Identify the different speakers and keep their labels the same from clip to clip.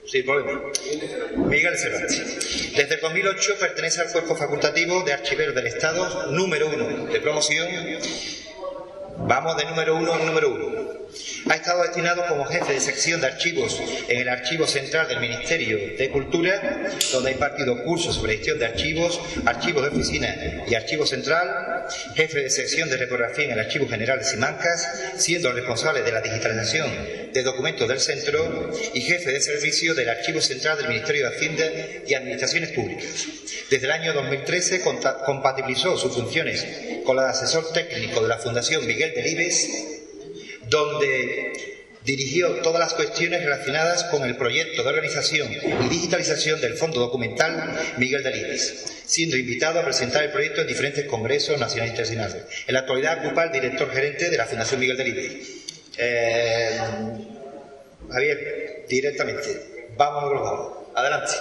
Speaker 1: Sí, volvemos. Miguel Cervantes. Desde el 2008 pertenece al cuerpo facultativo de archiveros del Estado número 1 de promoción. Vamos de número 1 en número 1. Ha estado destinado como jefe de sección de archivos en el Archivo Central del Ministerio de Cultura, donde ha impartido cursos sobre gestión de archivos, archivos de oficina y archivo central, jefe de sección de reprografía en el Archivo General de Simancas, siendo responsable de la digitalización de documentos del centro y jefe de servicio del Archivo Central del Ministerio de Hacienda y Administraciones Públicas. Desde el año 2013 compatibilizó sus funciones con la de asesor técnico de la Fundación Miguel Delibes, donde dirigió todas las cuestiones relacionadas con el proyecto de organización y digitalización del Fondo Documental Miguel Delibes, siendo invitado a presentar el proyecto en diferentes congresos nacionales e internacionales. En la actualidad ocupa el director gerente de la Fundación Miguel Delibes. Javier, directamente. Vamos. Adelante.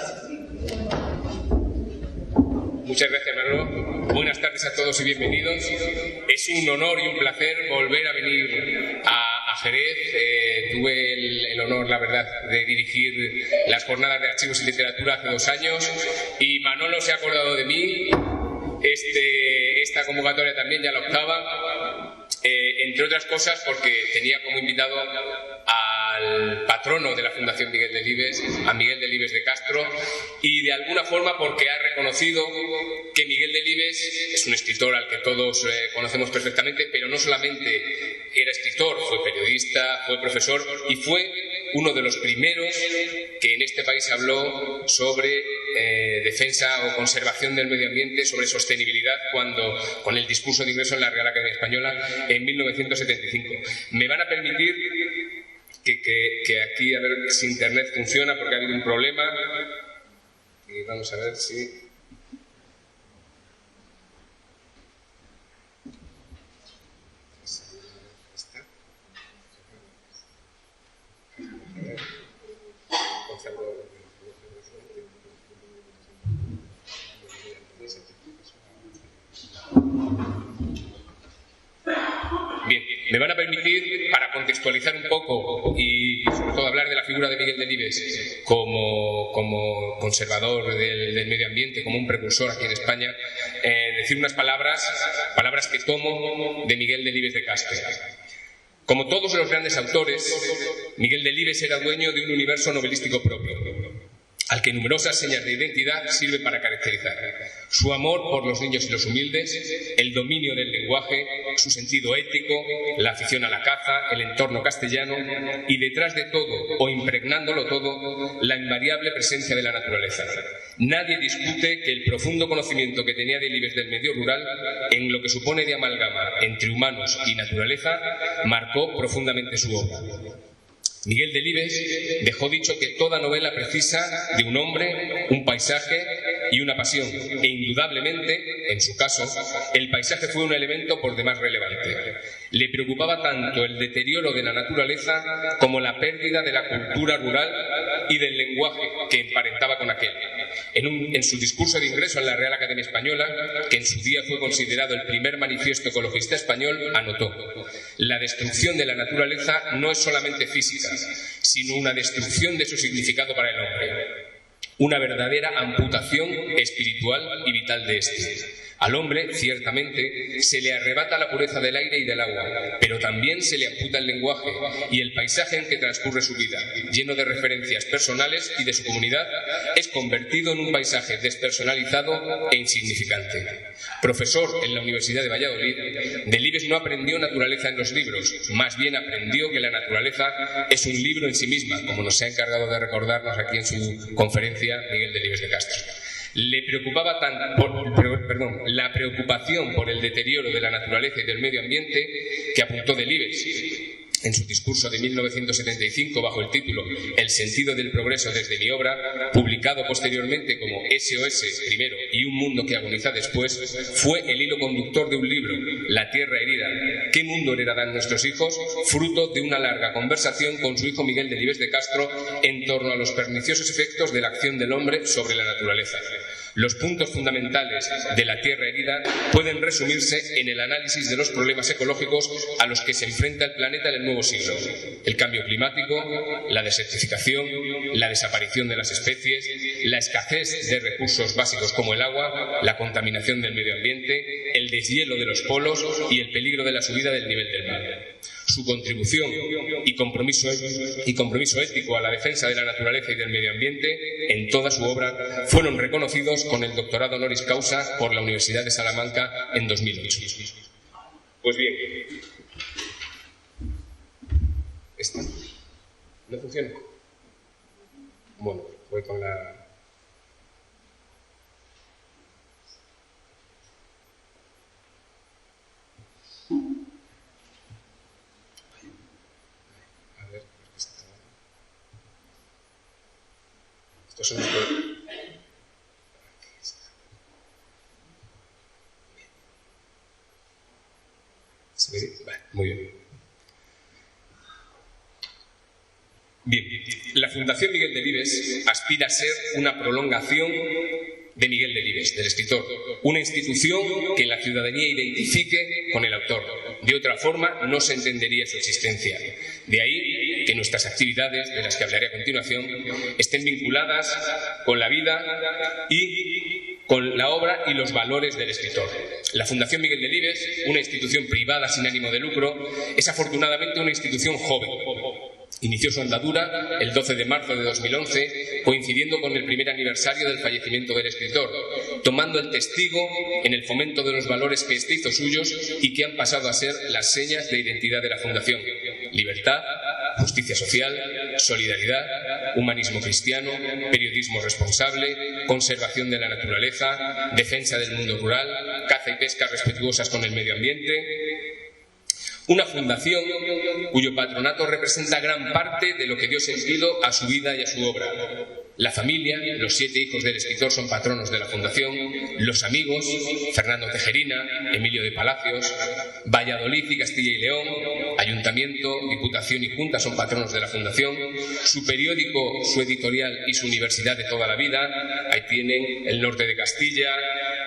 Speaker 2: Muchas gracias, Manolo. Buenas tardes a todos y bienvenidos. Es un honor y un placer volver a venir a Jerez. Tuve el honor, la verdad, de dirigir las jornadas de archivos y literatura hace 2 años y Manolo se ha acordado de mí. Esta convocatoria también, ya la 8ª, entre otras cosas porque tenía como invitado al patrono de la Fundación Miguel Delibes, a Miguel Delibes de Castro, y de alguna forma porque ha reconocido que Miguel Delibes es un escritor al que todos conocemos perfectamente, pero no solamente era escritor, fue periodista, fue profesor y fue uno de los primeros que en este país habló sobre defensa o conservación del medio ambiente, sobre sostenibilidad, con el discurso de ingreso en la Real Academia Española en 1975. Me van a permitir que aquí, a ver si internet funciona, porque ha habido un problema. Y vamos a ver si... Bien, me van a permitir, para contextualizar un poco y sobre todo hablar de la figura de Miguel Delibes como conservador del medio ambiente, como un precursor aquí en España, decir unas palabras que tomo de Miguel Delibes de Castro. Como todos los grandes autores, Miguel Delibes era dueño de un universo novelístico propio, al que numerosas señas de identidad sirven para caracterizar. Su amor por los niños y los humildes, el dominio del lenguaje, su sentido ético, la afición a la caza, el entorno castellano y, detrás de todo, o impregnándolo todo, la invariable presencia de la naturaleza. Nadie discute que el profundo conocimiento que tenía Delibes del medio rural, en lo que supone de amalgama entre humanos y naturaleza, marcó profundamente su obra. Miguel Delibes dejó dicho que toda novela precisa de un hombre, un paisaje y una pasión, e indudablemente, en su caso, el paisaje fue un elemento por demás relevante. Le preocupaba tanto el deterioro de la naturaleza como la pérdida de la cultura rural y del lenguaje que emparentaba con aquel. En su discurso de ingreso en la Real Academia Española, que en su día fue considerado el primer manifiesto ecologista español, anotó: la destrucción de la naturaleza no es solamente física, sino una destrucción de su significado para el hombre, una verdadera amputación espiritual y vital de éste. Al hombre, ciertamente, se le arrebata la pureza del aire y del agua, pero también se le amputa el lenguaje y el paisaje en que transcurre su vida, lleno de referencias personales y de su comunidad, es convertido en un paisaje despersonalizado e insignificante. Profesor en la Universidad de Valladolid, Delibes no aprendió naturaleza en los libros, más bien aprendió que la naturaleza es un libro en sí misma, como nos ha encargado de recordarnos aquí en su conferencia Miguel Delibes de Castro. Le preocupaba la preocupación por el deterioro de la naturaleza y del medio ambiente que apuntó Delibes en su discurso de 1975 bajo el título El sentido del progreso desde mi obra, publicado posteriormente como SOS primero y Un mundo que agoniza después, fue el hilo conductor de un libro, La tierra herida, ¿qué mundo heredarán nuestros hijos?, fruto de una larga conversación con su hijo Miguel Delibes de Castro en torno a los perniciosos efectos de la acción del hombre sobre la naturaleza. Los puntos fundamentales de La tierra herida pueden resumirse en el análisis de los problemas ecológicos a los que se enfrenta el planeta en el nuevo siglo: el cambio climático, la desertificación, la desaparición de las especies, la escasez de recursos básicos como el agua, la contaminación del medio ambiente, el deshielo de los polos y el peligro de la subida del nivel del mar. Su contribución y compromiso ético a la defensa de la naturaleza y del medio ambiente en toda su obra fueron reconocidos con el doctorado honoris causa por la Universidad de Salamanca en 2008. Pues bien, ¿esta no funciona? Bueno, voy con la... Esto es un... Vale, muy bien. Bien, la Fundación Miguel Delibes aspira a ser una prolongación de Miguel Delibes, del escritor, una institución que la ciudadanía identifique con el autor. De otra forma, no se entendería su existencia. De ahí que nuestras actividades, de las que hablaré a continuación, estén vinculadas con la vida y con la obra y los valores del escritor. La Fundación Miguel Delibes, una institución privada sin ánimo de lucro, es afortunadamente una institución joven. Inició su andadura el 12 de marzo de 2011, coincidiendo con el primer aniversario del fallecimiento del escritor, tomando el testigo en el fomento de los valores que éste hizo suyos y que han pasado a ser las señas de identidad de la Fundación: libertad, justicia social, solidaridad, humanismo cristiano, periodismo responsable, conservación de la naturaleza, defensa del mundo rural, caza y pesca respetuosas con el medio ambiente. Una fundación cuyo patronato representa gran parte de lo que dio sentido a su vida y a su obra. La familia, los 7 hijos del escritor son patronos de la fundación, los amigos, Fernando Tejerina, Emilio de Palacios, Valladolid y Castilla y León, Ayuntamiento, Diputación y Junta son patronos de la fundación, su periódico, su editorial y su universidad de toda la vida, ahí tienen el norte de Castilla,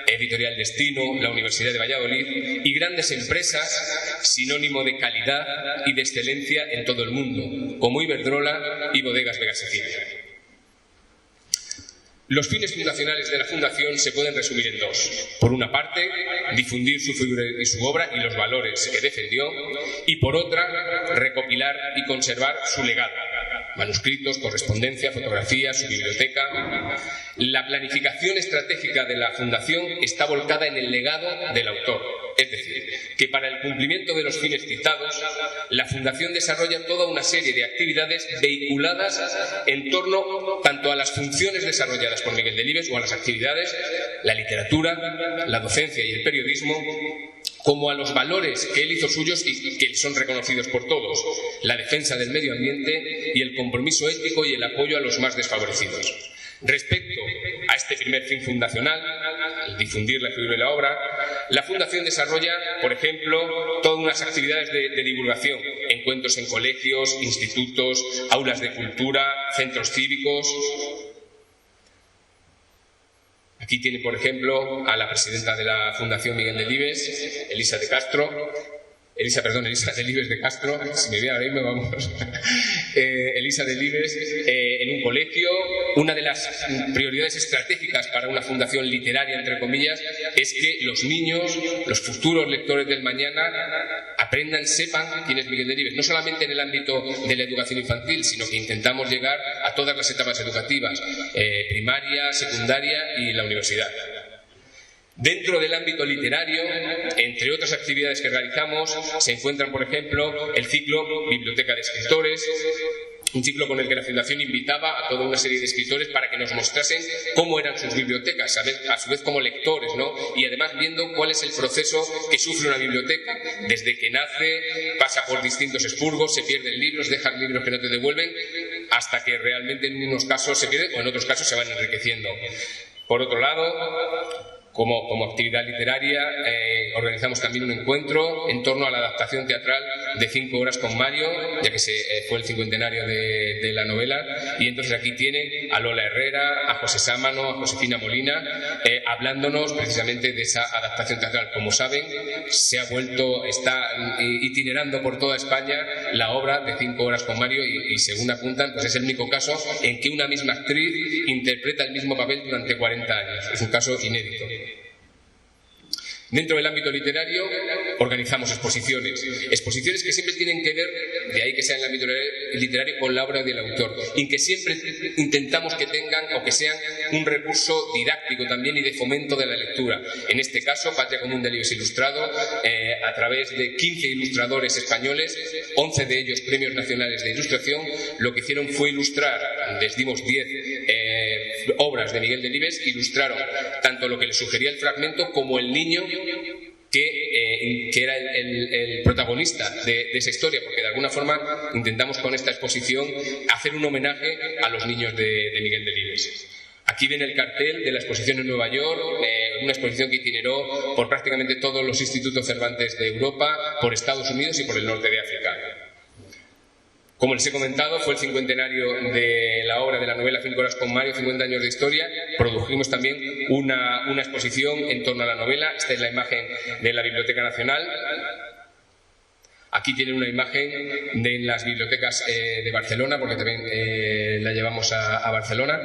Speaker 2: Editorial Destino, la Universidad de Valladolid, y grandes empresas, sinónimo de calidad y de excelencia en todo el mundo, como Iberdrola y Bodegas Vegasecina. Los fines fundacionales de la Fundación se pueden resumir en 2. Por una parte, difundir su figura y su obra y los valores que defendió, y por otra, recopilar y conservar su legado: manuscritos, correspondencia, fotografías, su biblioteca. La planificación estratégica de la Fundación está volcada en el legado del autor, es decir, que para el cumplimiento de los fines citados, la Fundación desarrolla toda una serie de actividades vehiculadas en torno tanto a las funciones desarrolladas por Miguel Delibes o a las actividades, la literatura, la docencia y el periodismo, como a los valores que él hizo suyos y que son reconocidos por todos: la defensa del medio ambiente y el compromiso ético y el apoyo a los más desfavorecidos. Respecto a este primer fin fundacional, el difundir la figura y la obra, la Fundación desarrolla, por ejemplo, todas unas actividades de divulgación: encuentros en colegios, institutos, aulas de cultura, centros cívicos. Aquí tiene, por ejemplo, a la presidenta de la Fundación Miguel Delibes, Elisa Delibes de Castro, si me viene ahora mismo, vamos. Elisa Delibes en un colegio. Una de las prioridades estratégicas para una fundación literaria, entre comillas, es que los niños, los futuros lectores del mañana, aprendan, sepan quién es Miguel Delibes, no solamente en el ámbito de la educación infantil, sino que intentamos llegar a todas las etapas educativas, primaria, secundaria y la universidad. Dentro del ámbito literario, entre otras actividades que realizamos, se encuentran, por ejemplo, el ciclo Biblioteca de Escritores, un ciclo con el que la Fundación invitaba a toda una serie de escritores para que nos mostrasen cómo eran sus bibliotecas, a su vez como lectores, ¿no? Y además viendo cuál es el proceso que sufre una biblioteca, desde que nace, pasa por distintos expurgos, se pierden libros, dejan libros que no te devuelven, hasta que realmente en unos casos se pierden o en otros casos se van enriqueciendo. Por otro lado, Como actividad literaria, organizamos también un encuentro en torno a la adaptación teatral de 5 horas con Mario, ya que fue el 50º de la novela, y entonces aquí tienen a Lola Herrera, a José Sámano, a Josefina Molina, hablándonos precisamente de esa adaptación teatral. Como saben, está itinerando por toda España la obra de 5 horas con Mario y según apuntan, pues es el único caso en que una misma actriz interpreta el mismo papel durante 40 años. Es un caso inédito. Dentro del ámbito literario organizamos exposiciones que siempre tienen que ver, de ahí que sea en el ámbito literario, con la obra del autor, y que siempre intentamos que tengan o que sean un recurso didáctico también y de fomento de la lectura. En este caso, Patria Común de Libros Ilustrado, a través de 15 ilustradores españoles, 11 de ellos premios nacionales de ilustración, lo que hicieron fue ilustrar, les dimos 10 obras de Miguel Delibes, ilustraron tanto lo que le sugería el fragmento como el niño que era el protagonista de esa historia, porque de alguna forma intentamos con esta exposición hacer un homenaje a los niños de Miguel Delibes. Aquí ven el cartel de la exposición en Nueva York, una exposición que itineró por prácticamente todos los institutos Cervantes de Europa, por Estados Unidos y por el norte de África. Como les he comentado, fue el 50º de la obra de la novela 5 horas con Mario, 50 años de historia. Produjimos también una exposición en torno a la novela. Esta es la imagen de la Biblioteca Nacional. Aquí tienen una imagen de las bibliotecas de Barcelona, porque también la llevamos a Barcelona.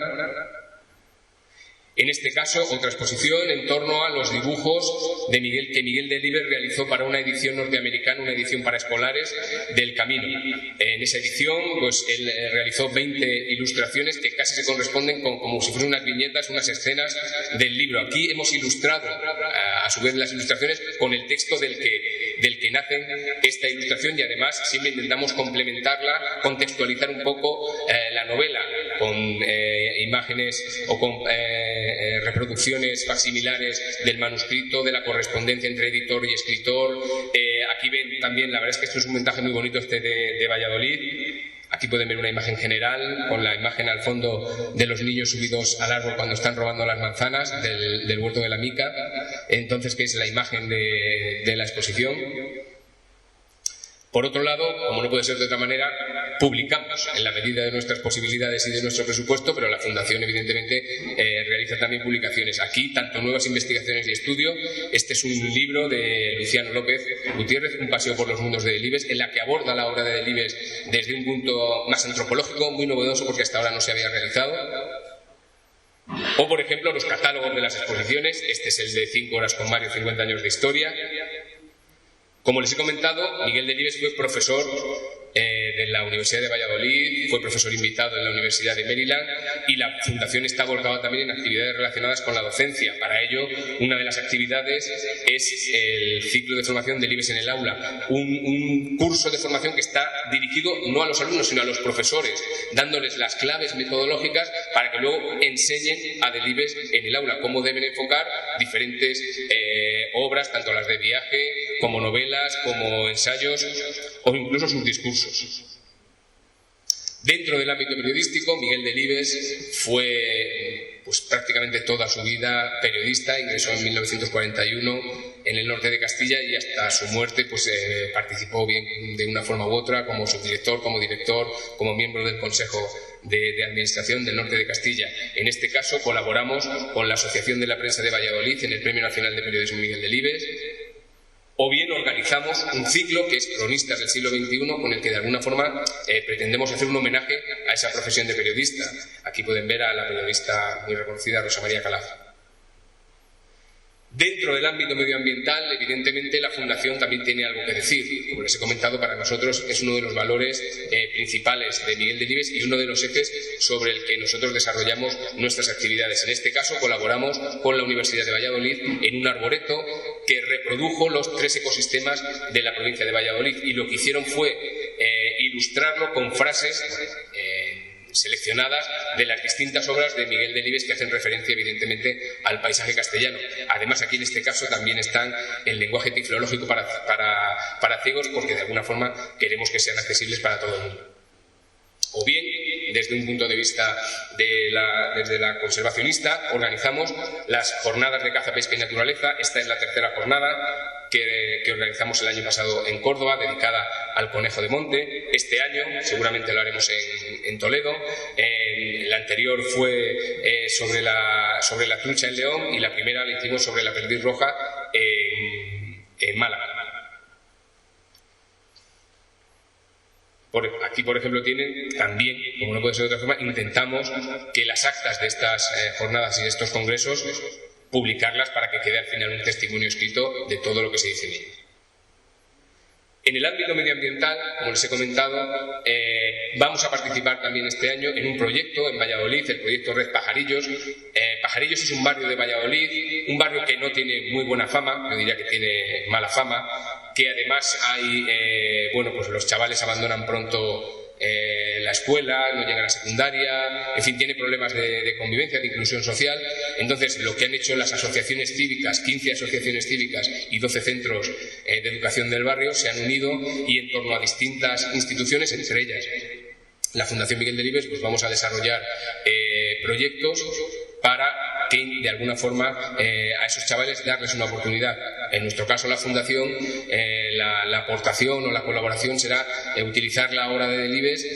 Speaker 2: En este caso, otra exposición en torno a los dibujos que Miguel Delibes realizó para una edición norteamericana, una edición para escolares del Camino. En esa edición, pues él realizó 20 ilustraciones que casi se corresponden con como si fueran unas viñetas, unas escenas del libro. Aquí hemos ilustrado, a su vez, las ilustraciones con el texto del que nace esta ilustración, y además siempre intentamos complementarla, contextualizar un poco la novela con imágenes o con reproducciones facsimilares del manuscrito, de la correspondencia entre editor y escritor. Aquí ven también, la verdad es que esto es un montaje muy bonito de Valladolid. Aquí pueden ver una imagen general con la imagen al fondo de los niños subidos al árbol cuando están robando las manzanas del huerto de la Mica. Entonces, que es la imagen de la exposición. Por otro lado, como no puede ser de otra manera, publicamos en la medida de nuestras posibilidades y de nuestro presupuesto, pero la Fundación evidentemente realiza también publicaciones. Aquí, tanto nuevas investigaciones y estudio. Este es un libro de Luciano López Gutiérrez, Un paseo por los mundos de Delibes, en la que aborda la obra de Delibes desde un punto más antropológico, muy novedoso porque hasta ahora no se había realizado. O, por ejemplo, los catálogos de las exposiciones. Este es el de 5 horas con Mario, 50 años de historia. Como les he comentado, Miguel Delibes fue profesor de la Universidad de Valladolid, fue profesor invitado en la Universidad de Maryland, y la Fundación está volcada también en actividades relacionadas con la docencia. Para ello, una de las actividades es el ciclo de formación Delibes en el aula, un curso de formación que está dirigido no a los alumnos, sino a los profesores, dándoles las claves metodológicas para que luego enseñen a Delibes en el aula cómo deben enfocar diferentes obras, tanto las de viaje como novelas, como ensayos o incluso sus discursos. Dentro del ámbito periodístico, Miguel Delibes fue pues prácticamente toda su vida periodista. Ingresó en 1941 en el norte de Castilla y hasta su muerte pues participó bien de una forma u otra como subdirector, como director, como miembro del Consejo de Administración del norte de Castilla. En este caso colaboramos con la Asociación de la Prensa de Valladolid en el Premio Nacional de Periodismo Miguel Delibes. O bien organizamos un ciclo que es Cronistas del siglo XXI, con el que de alguna forma pretendemos hacer un homenaje a esa profesión de periodista. Aquí pueden ver a la periodista muy reconocida Rosa María Calaf. Dentro del ámbito medioambiental, evidentemente, la Fundación también tiene algo que decir. Como les he comentado, para nosotros es uno de los valores principales de Miguel Delibes y uno de los ejes sobre el que nosotros desarrollamos nuestras actividades. En este caso, colaboramos con la Universidad de Valladolid en un arboreto que reprodujo los 3 ecosistemas de la provincia de Valladolid, y lo que hicieron fue ilustrarlo con frases seleccionadas de las distintas obras de Miguel Delibes que hacen referencia evidentemente al paisaje castellano. Además, aquí en este caso también están el lenguaje tiflológico para ciegos, porque de alguna forma queremos que sean accesibles para todo el mundo. O bien desde un punto de vista desde la conservacionista, organizamos las jornadas de caza, pesca y naturaleza. Esta es la tercera jornada que organizamos el año pasado en Córdoba, dedicada al conejo de monte. Este año seguramente lo haremos en Toledo. La anterior fue sobre la trucha en León, y la primera la hicimos sobre la perdiz roja en Málaga. Aquí, por ejemplo, tienen también, como no puede ser de otra forma, intentamos que las actas de estas jornadas y de estos congresos publicarlas para que quede al final un testimonio escrito de todo lo que se dice en ellos. En el ámbito medioambiental, como les he comentado, vamos a participar también este año en un proyecto en Valladolid, el proyecto Red Pajarillos. Pajarillos es un barrio de Valladolid, un barrio que no tiene muy buena fama, yo diría que tiene mala fama, que además hay, pues los chavales abandonan pronto la escuela, no llegan a secundaria, en fin, tiene problemas de convivencia, de inclusión social. Entonces, lo que han hecho las asociaciones cívicas, 15 asociaciones cívicas y 12 centros de educación del barrio, se han unido, y en torno a distintas instituciones, entre ellas la Fundación Miguel Delibes, pues vamos a desarrollar proyectos para que, de alguna forma, a esos chavales darles una oportunidad. En nuestro caso, la Fundación, la aportación o la colaboración será utilizar la obra de Delibes,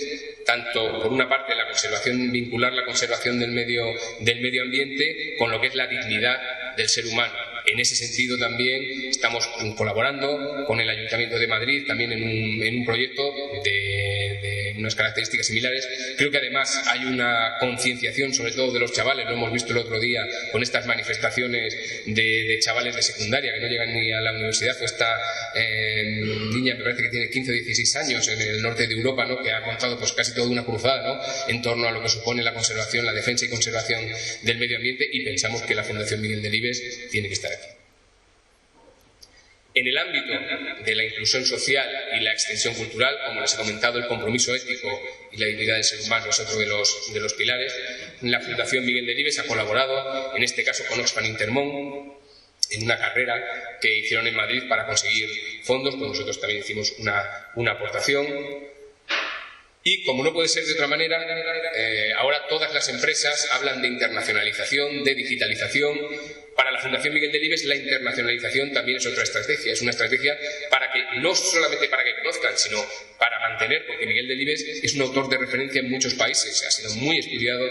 Speaker 2: tanto por una parte la conservación, vincular la conservación del medio ambiente con lo que es la dignidad del ser humano. En ese sentido también estamos colaborando con el Ayuntamiento de Madrid, también en un proyecto de unas características similares. Creo que además hay una concienciación, sobre todo de los chavales, lo hemos visto el otro día con estas manifestaciones de chavales de secundaria que no llegan ni a la universidad, o esta niña, me parece que tiene 15 o 16 años, en el norte de Europa, ¿no?, que ha montado pues casi toda una cruzada, ¿no?, en torno a lo que supone la conservación, la defensa y conservación del medio ambiente, y pensamos que la Fundación Miguel Delibes tiene que estar aquí. En el ámbito de la inclusión social y la extensión cultural, como les he comentado, el compromiso ético y la dignidad del ser humano es otro de los pilares. La Fundación Miguel Delibes ha colaborado, en este caso con Oxfam Intermón, en una carrera que hicieron en Madrid para conseguir fondos, pues nosotros también hicimos una aportación. Y, como no puede ser de otra manera, ahora todas las empresas hablan de internacionalización, de digitalización. Para la Fundación Miguel Delibes, la internacionalización también es otra estrategia. Es una estrategia para que, no solamente para que conozcan, sino para mantener, porque Miguel Delibes es un autor de referencia en muchos países, ha sido muy estudiado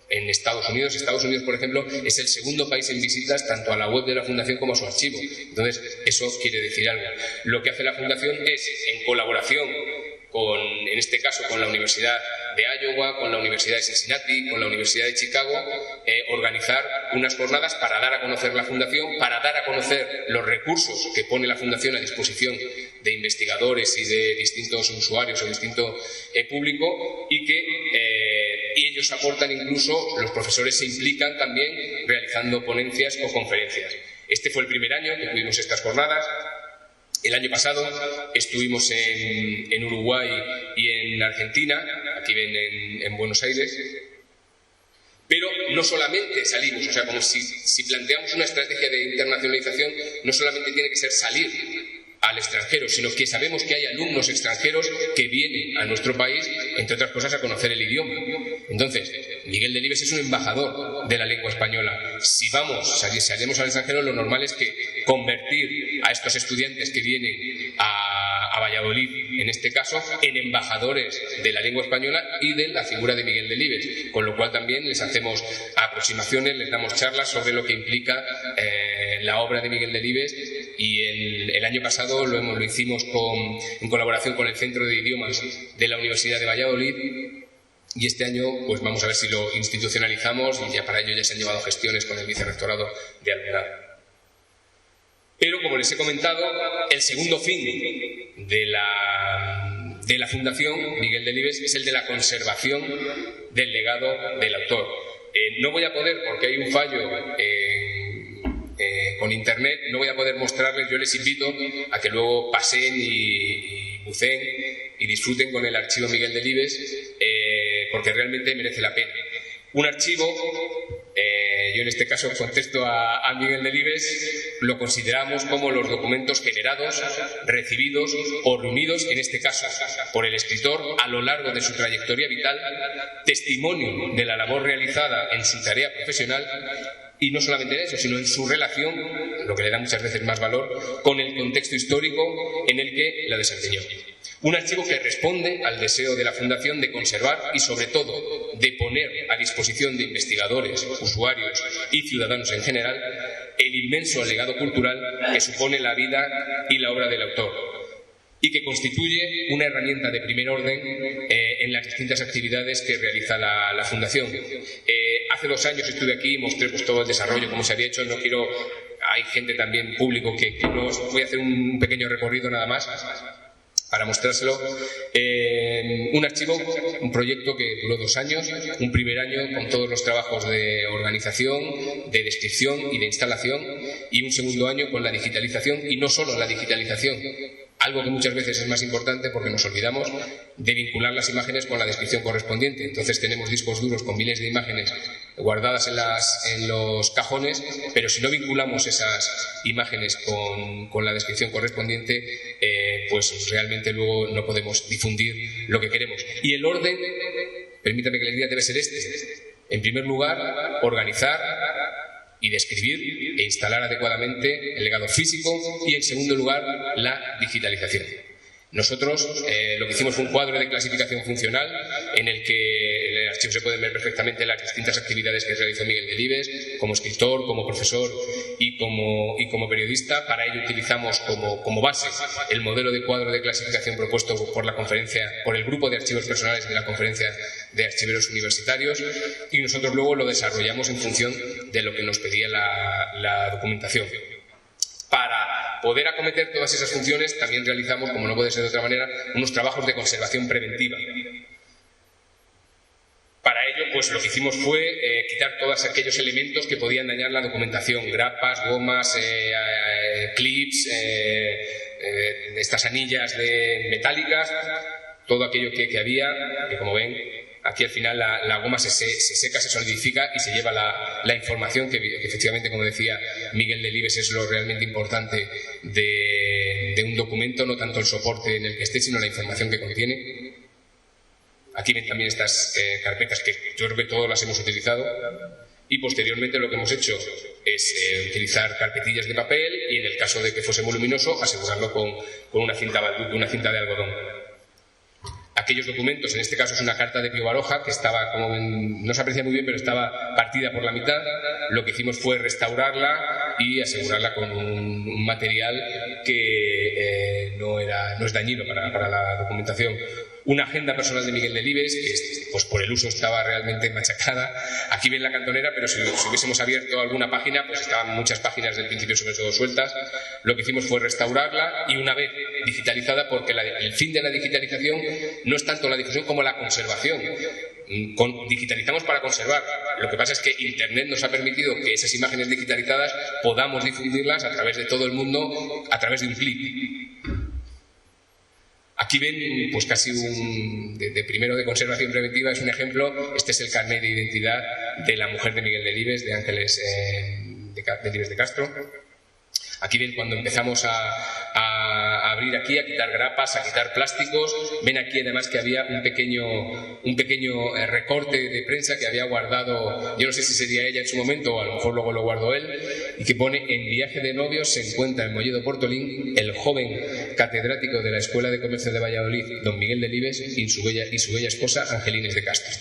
Speaker 2: en Estados Unidos. Estados Unidos, por ejemplo, es el segundo país en visitas tanto a la web de la Fundación como a su archivo. Entonces, eso quiere decir algo. Lo que hace la Fundación es, en colaboración en este caso con la Universidad de Iowa, con la Universidad de Cincinnati, con la Universidad de Chicago, organizar unas jornadas para dar a conocer la Fundación, para dar a conocer los recursos que pone la Fundación a disposición de investigadores y de distintos usuarios o distinto público, y que ellos aportan, incluso los profesores se implican también realizando ponencias o conferencias. Este fue el primer año que tuvimos estas jornadas. El año pasado estuvimos en Uruguay y en Argentina, aquí ven en Buenos Aires, pero no solamente salimos, o sea, como si planteamos una estrategia de internacionalización, no solamente tiene que ser salir al extranjero, sino que sabemos que hay alumnos extranjeros que vienen a nuestro país, entre otras cosas, a conocer el idioma. Entonces, Miguel Delibes es un embajador de la lengua española. Si salimos al extranjero, lo normal es que convertir a estos estudiantes que vienen a Valladolid, en este caso, en embajadores de la lengua española y de la figura de Miguel Delibes, con lo cual también les hacemos aproximaciones, les damos charlas sobre lo que implica la obra de Miguel Delibes, y el año pasado lo hicimos en colaboración con el Centro de Idiomas de la Universidad de Valladolid, y este año pues vamos a ver si lo institucionalizamos, y ya para ello ya se han llevado gestiones con el vicerrectorado de alumnado. Pero, como les he comentado, el segundo fin de la Fundación Miguel Delibes es el de la conservación del legado del autor. No voy a poder, porque hay un fallo con internet, no voy a poder mostrarles. Yo les invito a que luego pasen y buceen y disfruten con el archivo Miguel Delibes, porque realmente merece la pena. Un archivo, yo en este caso contesto a Miguel Delibes, lo consideramos como los documentos generados, recibidos o reunidos, en este caso por el escritor, a lo largo de su trayectoria vital, testimonio de la labor realizada en su tarea profesional, y no solamente en eso, sino en su relación, lo que le da muchas veces más valor, con el contexto histórico en el que la desempeñó. Un archivo que responde al deseo de la Fundación de conservar y, sobre todo, de poner a disposición de investigadores, usuarios y ciudadanos en general el inmenso legado cultural que supone la vida y la obra del autor, y que constituye una herramienta de primer orden en las distintas actividades que realiza la Fundación. Hace 2 años estuve aquí y mostré pues, todo el desarrollo, cómo se había hecho. No quiero... Hay gente también público que no... Voy a hacer un pequeño recorrido nada más para mostrárselo. Un archivo, un proyecto que duró 2 años, un primer año con todos los trabajos de organización, de descripción y de instalación, y un segundo año con la digitalización, y no solo la digitalización, algo que muchas veces es más importante porque nos olvidamos de vincular las imágenes con la descripción correspondiente. Entonces tenemos discos duros con miles de imágenes guardadas en los cajones, pero si no vinculamos esas imágenes con la descripción correspondiente, pues realmente luego no podemos difundir lo que queremos. Y el orden, permítame que les diga, debe ser este. En primer lugar, organizar y describir e instalar adecuadamente el legado físico, y en segundo lugar la digitalización. Nosotros lo que hicimos fue un cuadro de clasificación funcional en el que en el archivo se pueden ver perfectamente las distintas actividades que realizó Miguel Delibes como escritor, como profesor y como periodista. Para ello utilizamos como base el modelo de cuadro de clasificación propuesto por el grupo de archivos personales de la Conferencia de Archiveros Universitarios, y nosotros luego lo desarrollamos en función de lo que nos pedía la documentación. Para poder acometer todas esas funciones también realizamos, como no puede ser de otra manera, unos trabajos de conservación preventiva. Para ello, pues lo que hicimos fue quitar todos aquellos elementos que podían dañar la documentación: grapas, gomas, clips, estas anillas metálicas, todo aquello que había, que como ven, aquí al final la goma se seca, se solidifica y se lleva la información que efectivamente, como decía Miguel Delibes, es lo realmente importante de un documento, no tanto el soporte en el que esté, sino la información que contiene. Aquí ven también estas carpetas que yo creo que todas las hemos utilizado, y posteriormente lo que hemos hecho es utilizar carpetillas de papel y, en el caso de que fuese muy luminoso, asegurarlo con una cinta de algodón. Aquellos documentos, en este caso es una carta de Pío Baroja que estaba, como ven, no se aprecia muy bien, pero estaba partida por la mitad. Lo que hicimos fue restaurarla y asegurarla con un material que no es dañino para la documentación. Una agenda personal de Miguel Delibes, que pues por el uso estaba realmente machacada. Aquí ven la cantonera, pero si hubiésemos abierto alguna página, pues estaban muchas páginas del principio sobre todo sueltas. Lo que hicimos fue restaurarla, y una vez digitalizada, porque el fin de la digitalización no es tanto la difusión como la conservación. Digitalizamos para conservar. Lo que pasa es que Internet nos ha permitido que esas imágenes digitalizadas podamos difundirlas a través de todo el mundo, a través de un clic. Aquí ven pues casi de primero de conservación preventiva, es un ejemplo. Este es el carnet de identidad de la mujer de Miguel Delibes, de Ángeles Delibes de Castro. Aquí ven cuando empezamos a abrir aquí, a quitar grapas, a quitar plásticos. Ven aquí además que había un pequeño recorte de prensa que había guardado, yo no sé si sería ella en su momento o a lo mejor luego lo guardó él, y que pone: en viaje de novios se encuentra en Molledo Portolín el joven catedrático de la Escuela de Comercio de Valladolid, don Miguel Delibes, y su bella esposa, Angelines de Castro.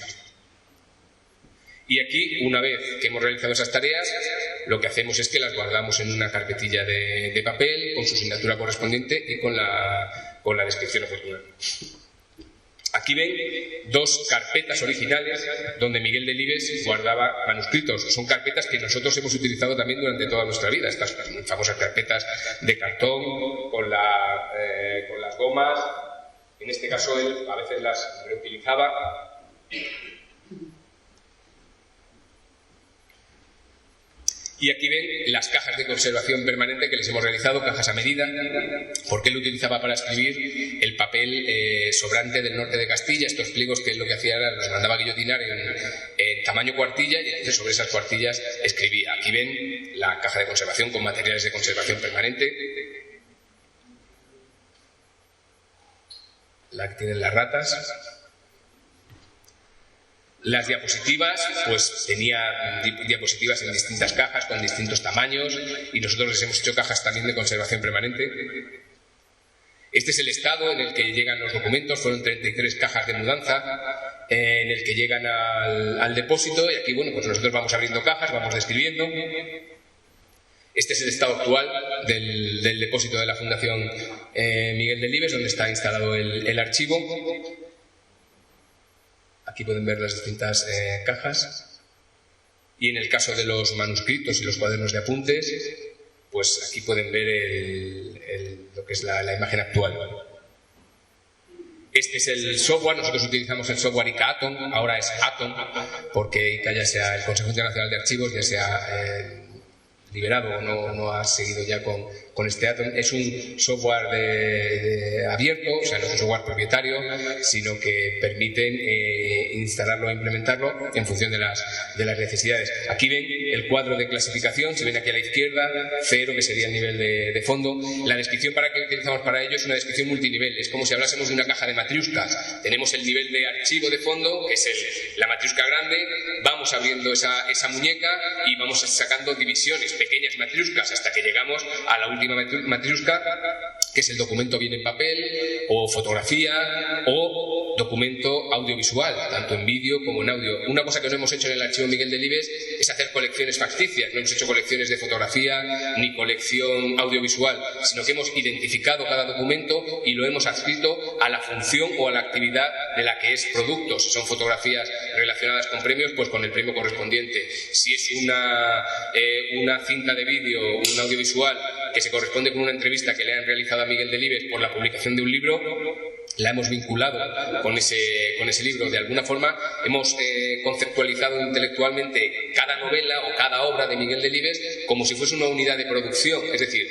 Speaker 2: Y aquí, una vez que hemos realizado esas tareas, lo que hacemos es que las guardamos en una carpetilla de papel con su asignatura correspondiente y con la descripción oportuna. Aquí ven 2 carpetas originales donde Miguel Delibes guardaba manuscritos. Son carpetas que nosotros hemos utilizado también durante toda nuestra vida. Estas famosas carpetas de cartón con las gomas. En este caso él a veces las Y aquí ven las cajas de conservación permanente que les hemos realizado, cajas a medida, porque él utilizaba para escribir el papel sobrante del norte de Castilla. Estos pliegos que lo que hacía era los mandaba a guillotinar en tamaño cuartilla, y entonces sobre esas cuartillas escribía. Aquí ven la caja de conservación con materiales de conservación permanente, la que tienen las ratas. Las diapositivas, pues tenía diapositivas en distintas cajas con distintos tamaños, y nosotros les hemos hecho cajas también de conservación permanente. Este es el estado en el que llegan los documentos. Fueron 33 cajas de mudanza en el que llegan al depósito, y aquí, bueno, pues nosotros vamos abriendo cajas, vamos describiendo. Este es el estado actual del depósito de la Fundación Miguel Delibes, donde está instalado el archivo. Aquí pueden ver las distintas cajas. Y en el caso de los manuscritos y los cuadernos de apuntes, pues aquí pueden ver lo que es la imagen actual. Este es el software. Nosotros utilizamos el software ICA Atom, ahora es Atom, porque ICA, ya sea el Consejo Internacional de Archivos, ya sea liberado o no ha seguido ya con este Atom. Es un software abierto, o sea, no es un software propietario, sino que permiten instalarlo e implementarlo en función de las necesidades. Aquí ven el cuadro de clasificación. Si ven aquí a la izquierda, 0, que sería el nivel de fondo. La descripción que utilizamos para ello es una descripción multinivel. Es como si hablásemos de una caja de matriuscas. Tenemos el nivel de archivo de fondo, que es la matriusca grande. Vamos abriendo esa muñeca y vamos sacando divisiones, pequeñas matriuscas, hasta que llegamos a la última matriusca, que es el documento bien en papel, o fotografía, o documento audiovisual, tanto en vídeo como en audio. Una cosa que no hemos hecho en el archivo Miguel Delibes es hacer colecciones facticias. No hemos hecho colecciones de fotografía ni colección audiovisual, sino que hemos identificado cada documento y lo hemos adscrito a la función o a la actividad de la que es producto. Si son fotografías relacionadas con premios, pues con el premio correspondiente. Si es una cinta de vídeo, un audiovisual que se corresponde con una entrevista que le han realizado a Miguel Delibes por la publicación de un libro, la hemos vinculado con ese libro. De alguna forma hemos conceptualizado intelectualmente cada novela o cada obra de Miguel Delibes como si fuese una unidad de producción. Es decir,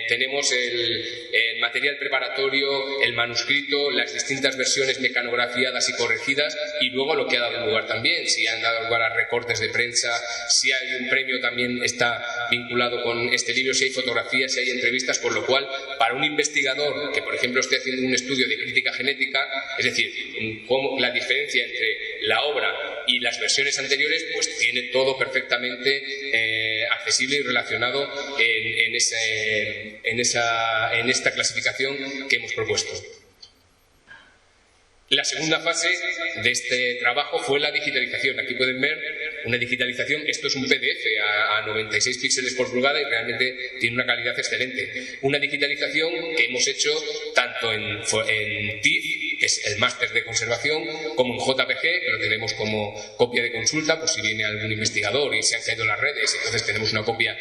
Speaker 2: tenemos el material preparatorio, el manuscrito, las distintas versiones mecanografiadas y corregidas, y luego lo que ha dado lugar también. Si han dado lugar a recortes de prensa, si hay un premio, también está vinculado con este libro, si hay fotografías, si hay entrevistas, por lo cual, para un investigador que, por ejemplo, esté haciendo un estudio de crítica genética, es decir, cómo la diferencia entre la obra y las versiones anteriores, pues tiene todo perfectamente accesible y relacionado en esta clasificación que hemos propuesto. La segunda fase de este trabajo fue la digitalización. Aquí pueden ver una digitalización. Esto es un PDF a 96 píxeles por pulgada y realmente tiene una calidad excelente. Una digitalización que hemos hecho tanto en TIFF, que es el máster de conservación, como en JPG, que lo tenemos como copia de consulta, por si viene algún investigador y se han caído las redes, entonces tenemos una copia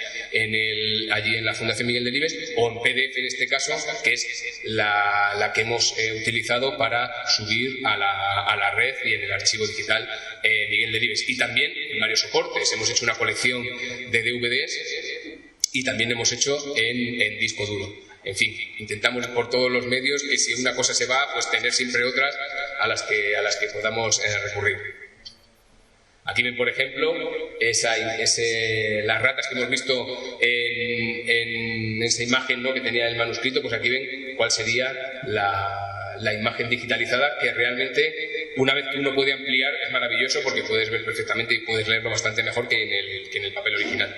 Speaker 2: allí en la Fundación Miguel Delibes, o en PDF en este caso, que es la que hemos utilizado para subir a la red y en el archivo digital Miguel Delibes. Y también en varios soportes. Hemos hecho una colección de DVDs y también hemos hecho en disco duro. En fin, intentamos por todos los medios que si una cosa se va, pues tener siempre otras a las que podamos recurrir. Aquí ven, por ejemplo, las ratas que hemos visto en esa imagen, ¿no?, que tenía el manuscrito. Pues aquí ven cuál sería la imagen digitalizada, que realmente, una vez que uno puede ampliar, es maravilloso porque puedes ver perfectamente y puedes leerlo bastante mejor que en el papel original.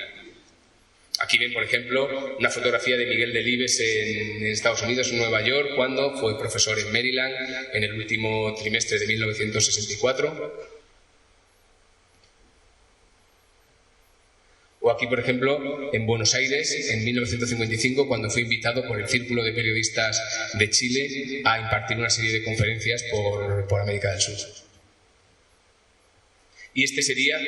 Speaker 2: Aquí ven, por ejemplo, una fotografía de Miguel Delibes en Estados Unidos, en Nueva York, cuando fue profesor en Maryland en el último trimestre de 1964. O aquí, por ejemplo, en Buenos Aires, en 1955, cuando fue invitado por el Círculo de Periodistas de Chile a impartir una serie de conferencias por América del Sur. Y este sería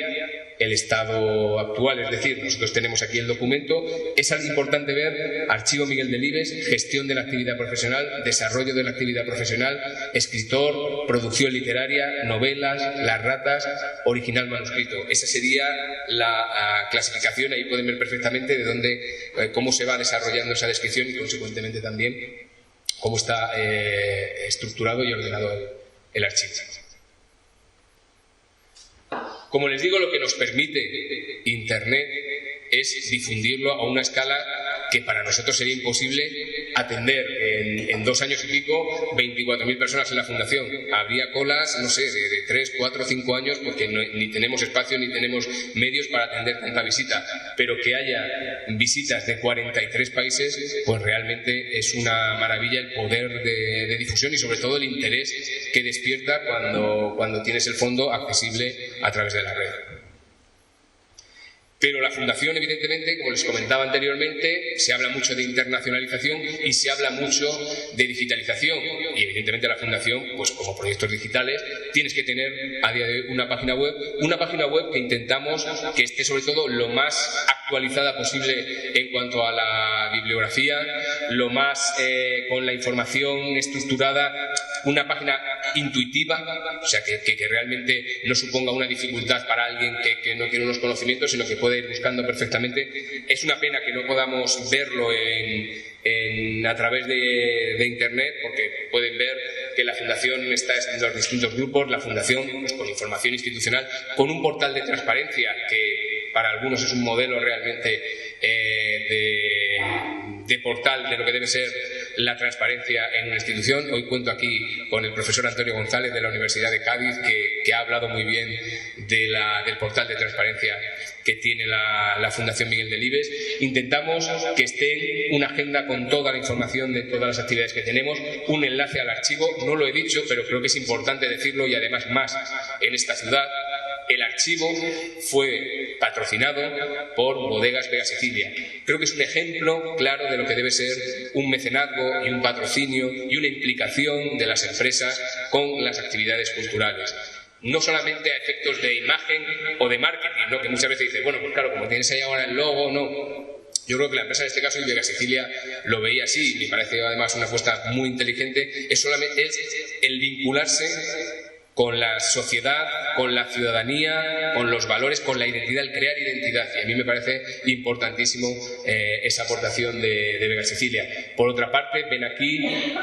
Speaker 2: el estado actual, es decir, nosotros tenemos aquí el documento. Es algo importante ver: Archivo Miguel Delibes, gestión de la actividad profesional, desarrollo de la actividad profesional, escritor, producción literaria, novelas, Las ratas, original manuscrito. Esa sería la clasificación. Ahí pueden ver perfectamente de dónde, cómo se va desarrollando esa descripción y, consecuentemente, también cómo está estructurado y ordenado el archivo. Como les digo, lo que nos permite Internet es difundirlo a una escala que para nosotros sería imposible atender en 2 años y pico 24.000 personas en la Fundación. Habría colas, no sé, de 3, 4, 5 años, porque ni tenemos espacio ni tenemos medios para atender tanta visita. Pero que haya visitas de 43 países, pues realmente es una maravilla el poder de difusión y sobre todo el interés que despierta cuando tienes el fondo accesible a través de la red. Pero la Fundación, evidentemente, como les comentaba anteriormente, se habla mucho de internacionalización y se habla mucho de digitalización. Y evidentemente la Fundación, pues como proyectos digitales, tienes que tener a día de hoy una página web que intentamos que esté sobre todo lo más actualizada posible en cuanto a la bibliografía, lo más con la información estructurada, una página intuitiva, o sea, que realmente no suponga una dificultad para alguien que no tiene unos conocimientos, sino que puede ir buscando perfectamente. Es una pena que no podamos verlo a través de Internet, porque pueden ver que la Fundación está en los distintos grupos, la Fundación pues, con información institucional, con un portal de transparencia que para algunos es un modelo realmente de portal de lo que debe ser la transparencia en una institución. Hoy cuento aquí con el profesor Antonio González de la Universidad de Cádiz, que ha hablado muy bien del portal de transparencia que tiene la Fundación Miguel Delibes. Intentamos que esté una agenda con toda la información de todas las actividades que tenemos, un enlace al archivo. No lo he dicho, pero creo que es importante decirlo, y además más en esta ciudad. El archivo fue patrocinado por Bodegas Vega Sicilia. Creo que es un ejemplo claro de lo que debe ser un mecenazgo y un patrocinio y una implicación de las empresas con las actividades culturales. No solamente a efectos de imagen o de marketing, ¿no? Que muchas veces dice, bueno, pues claro, como tienes ahí ahora el logo, no. Yo creo que la empresa en este caso, y Vega Sicilia, lo veía así, y me parece además una apuesta muy inteligente, es el vincularse con la sociedad, con la ciudadanía, con los valores, con la identidad, el crear identidad. Y a mí me parece importantísimo esa aportación de Vega Sicilia. Por otra parte, ven aquí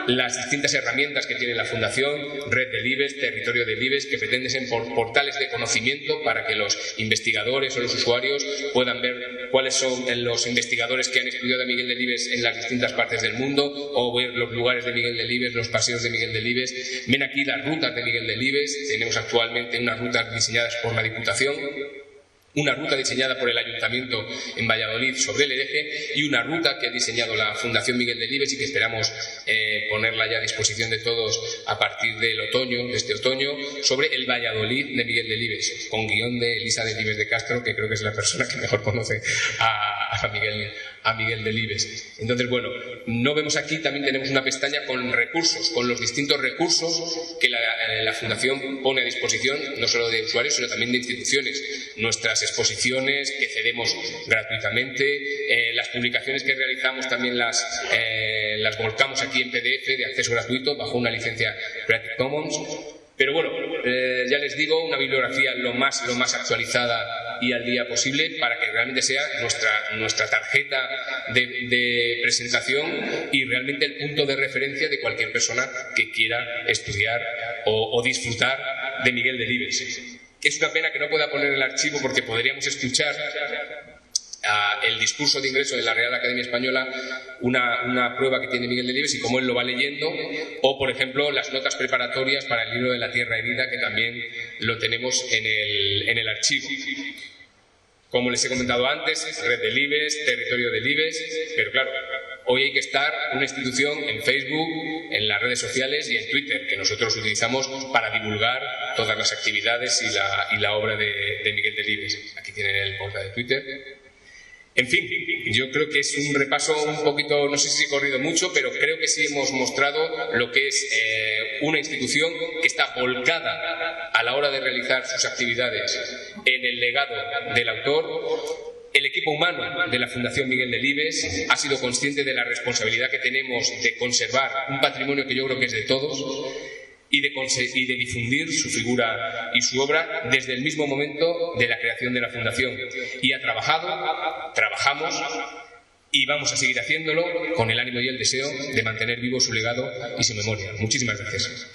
Speaker 2: las distintas herramientas que tiene la Fundación: Red Delibes, Territorio Delibes, que pretenden ser portales de conocimiento para que los investigadores o los usuarios puedan ver cuáles son los investigadores que han estudiado a Miguel Delibes en las distintas partes del mundo, o ver los lugares de Miguel Delibes, los paseos de Miguel Delibes. Ven aquí las rutas de Miguel Delibes. Tenemos actualmente unas rutas diseñadas por la Diputación, una ruta diseñada por el Ayuntamiento en Valladolid sobre el hereje, y una ruta que ha diseñado la Fundación Miguel Delibes y que esperamos ponerla ya a disposición de todos a partir de este otoño, sobre el Valladolid de Miguel Delibes, con guión de Elisa Delibes de Castro, que creo que es la persona que mejor conoce a Miguel Delibes. Entonces, bueno, no vemos aquí, también tenemos una pestaña con recursos, con los distintos recursos que la Fundación pone a disposición, no solo de usuarios, sino también de instituciones. Nuestras exposiciones que cedemos gratuitamente, las publicaciones que realizamos también las volcamos aquí en PDF de acceso gratuito bajo una licencia Creative Commons. Pero bueno, ya les digo, una bibliografía lo más actualizada y al día posible para que realmente sea nuestra tarjeta de presentación y realmente el punto de referencia de cualquier persona que quiera estudiar o disfrutar de Miguel Delibes. Es una pena que no pueda poner el archivo, porque podríamos escuchar el discurso de ingreso de la Real Academia Española, una prueba que tiene Miguel Delibes y cómo él lo va leyendo, o por ejemplo las notas preparatorias para el libro de la Tierra Herida, que también lo tenemos en el archivo. Como les he comentado antes, Red Delibes, Territorio Delibes, pero claro, hoy hay que estar una institución en Facebook, en las redes sociales y en Twitter, que nosotros utilizamos para divulgar todas las actividades y la obra de Miguel Delibes. Aquí tienen el portal de Twitter. En fin, yo creo que es un repaso un poquito, no sé si he corrido mucho, pero creo que sí hemos mostrado lo que es una institución que está volcada a la hora de realizar sus actividades en el legado del autor. El equipo humano de la Fundación Miguel Delibes ha sido consciente de la responsabilidad que tenemos de conservar un patrimonio que yo creo que es de todos y de difundir su figura y su obra desde el mismo momento de la creación de la Fundación. Y ha trabajado, trabajamos y vamos a seguir haciéndolo con el ánimo y el deseo de mantener vivo su legado y su memoria. Muchísimas gracias.